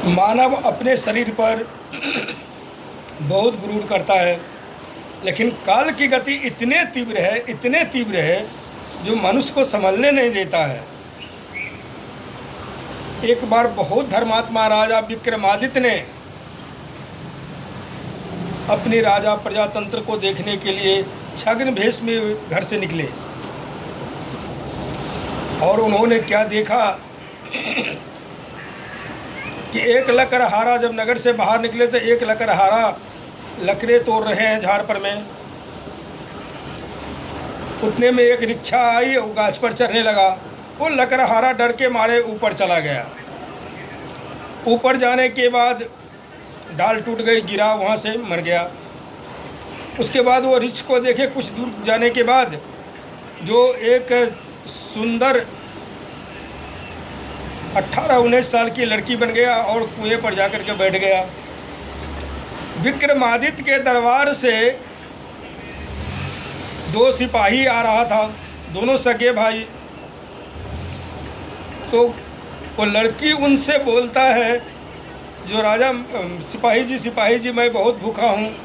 मानव अपने शरीर पर बहुत गुरूर करता है, लेकिन काल की गति इतने तीव्र है जो मनुष्य को संभलने नहीं देता है। एक बार बहुत धर्मात्मा राजा विक्रमादित्य ने अपनी राजा प्रजातंत्र को देखने के लिए छद्म भेष में घर से निकले और उन्होंने क्या देखा कि एक लकड़हारा जब नगर से बाहर निकले तो एक लकड़हारा लकड़े तोड़ रहे हैं झाड़ पर में। उतने में एक रिक्शा आई और गाछ पर चढ़ने लगा। वो लकड़हारा डर के मारे ऊपर चला गया। ऊपर जाने के बाद डाल टूट गई, गिरा, वहाँ से मर गया। उसके बाद वो रिक्श को देखे, कुछ दूर जाने के बाद जो एक सुंदर 18-19 साल की लड़की बन गया और कुएं पर जाकर के बैठ गया। विक्रमादित्य के दरबार से 2 सिपाही आ रहा था, दोनों सगे भाई। तो वो लड़की उनसे बोलता है, जो राजा, सिपाही जी मैं बहुत भूखा हूँ।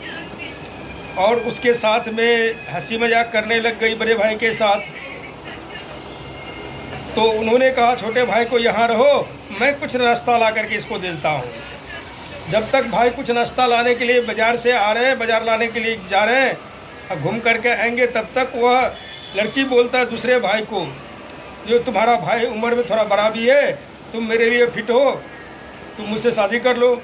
और उसके साथ में हंसी मजाक करने लग गई बड़े भाई के साथ। तो उन्होंने कहा छोटे भाई को यहाँ रहो, मैं कुछ नाश्ता ला करके इसको देता हूँ। जब तक भाई कुछ नाश्ता लाने के लिए बाज़ार से आ रहे हैं, बाज़ार लाने के लिए जा रहे हैं, अब घूम करके आएंगे, तब तक वह लड़की बोलता है दूसरे भाई को, जो तुम्हारा भाई उम्र में थोड़ा बड़ा भी है, तुम मेरे लिए फिट हो, तुम मुझसे शादी कर लो।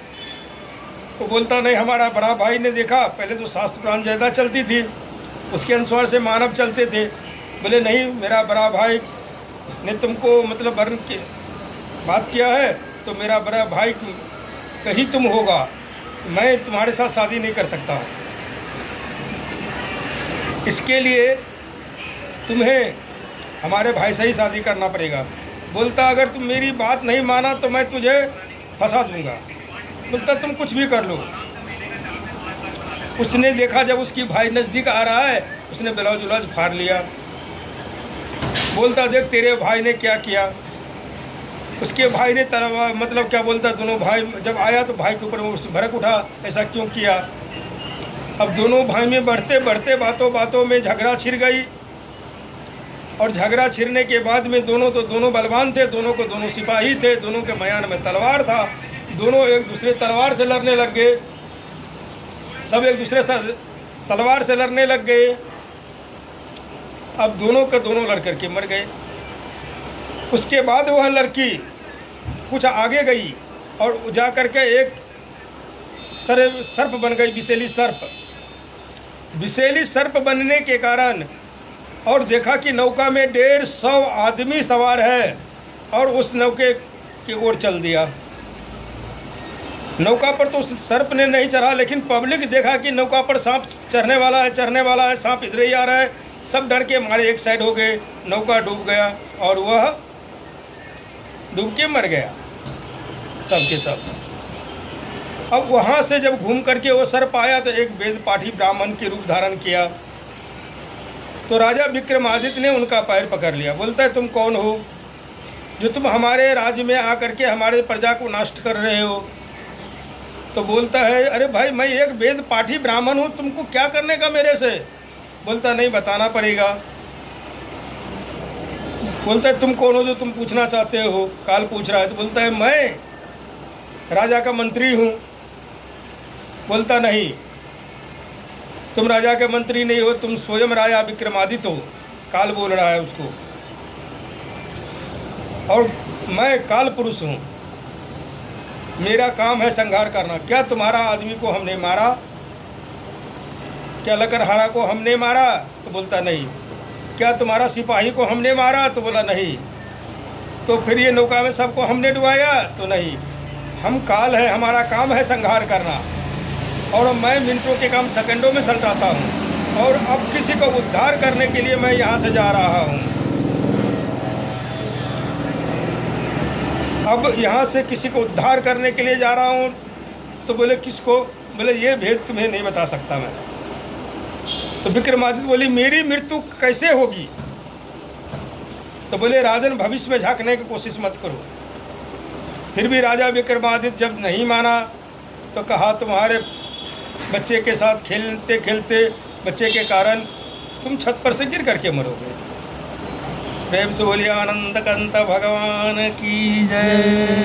तो बोलता नहीं, हमारा बड़ा भाई ने देखा, पहले तो शास्त्र पुराण ज़्यादा चलती थी, उसके अनुसार से मानव चलते थे। बोले नहीं, मेरा बड़ा भाई ने तुमको मतलब वर्ण की बात किया है, तो मेरा बड़ा भाई कहीं तुम होगा, मैं तुम्हारे साथ शादी नहीं कर सकता हूँ। इसके लिए तुम्हें हमारे भाई से ही शादी करना पड़ेगा। बोलता अगर तुम मेरी बात नहीं माना तो मैं तुझे फंसा दूंगा। बोलता तुम कुछ भी कर लो। उसने देखा जब उसकी भाई नज़दीक आ रहा है, उसने ब्लाउज उलाउज फाड़ लिया। बोलता देख तेरे भाई ने क्या किया। उसके भाई ने तरह मतलब क्या बोलता, दोनों भाई जब आया तो भाई के ऊपर वो भड़क उठा, ऐसा क्यों किया। अब दोनों भाई में बढ़ते बढ़ते बातों में झगड़ा छिड़ गई। और झगड़ा छिड़ने के बाद में दोनों बलवान थे, दोनों को दोनों सिपाही थे, दोनों के मयान में तलवार था, दोनों एक दूसरे तलवार से लड़ने लग गए। सब एक दूसरे से तलवार से लड़ने लग गए। अब दोनों के दोनों लड़ करके मर गए। उसके बाद वह लड़की कुछ आगे गई और जा कर के एक सर्प बन गई, विषैली सर्प। विषैली सर्प बनने के कारण और देखा कि नौका में 150 आदमी सवार है और उस नौके की ओर चल दिया। नौका पर तो उस सर्प ने नहीं चढ़ा, लेकिन पब्लिक देखा कि नौका पर सांप चढ़ने वाला है, सांप इधर ही आ रहा है। सब डर के मारे एक साइड हो गए, नौका डूब गया और वह डूब के मर गया सब के सब। अब वहाँ से जब घूम करके वो सर्प आया तो एक वेद पाठी ब्राह्मण के रूप धारण किया। तो राजा विक्रमादित्य ने उनका पैर पकड़ लिया। बोलता है तुम कौन हो जो तुम हमारे राज्य में आकर के हमारे प्रजा को नष्ट कर रहे हो। तो बोलता है अरे भाई मैं एक वेद पाठी ब्राह्मण हूँ, तुमको क्या करने का मेरे से। बोलता नहीं, बताना पड़ेगा। बोलता है तुम कौन हो जो तुम पूछना चाहते हो, काल पूछ रहा है। तो बोलता है मैं राजा का मंत्री हूँ। बोलता नहीं, तुम राजा के मंत्री नहीं हो, तुम स्वयं राजा विक्रमादित्य हो। काल बोल रहा है उसको, और मैं काल पुरुष हूँ, मेरा काम है संहार करना। क्या तुम्हारा आदमी को हमने मारा? क्या लकड़हारा को हमने मारा? तो बोलता नहीं। क्या तुम्हारा सिपाही को हमने मारा? तो बोला नहीं। तो फिर ये नौका में सबको हमने डुबाया? तो नहीं। हम काल है, हमारा काम है संहार करना, और मैं मिनटों के काम सेकंडों में सलटाता हूँ। और अब किसी को उद्धार करने के लिए मैं यहाँ से जा रहा हूँ। अब यहाँ से किसी को उद्धार करने के लिए जा रहा हूँ। तो बोले किसको? बोले ये भेद तुम्हें नहीं बता सकता मैं। तो विक्रमादित्य बोली मेरी मृत्यु कैसे होगी? तो बोले राजन भविष्य में झांकने की कोशिश मत करो। फिर भी राजा विक्रमादित्य जब नहीं माना तो कहा तुम्हारे बच्चे के साथ खेलते खेलते बच्चे के कारण तुम छत पर से गिर करके मरोगे। प्रेम से बोलिए आनंद कंत भगवान की जय।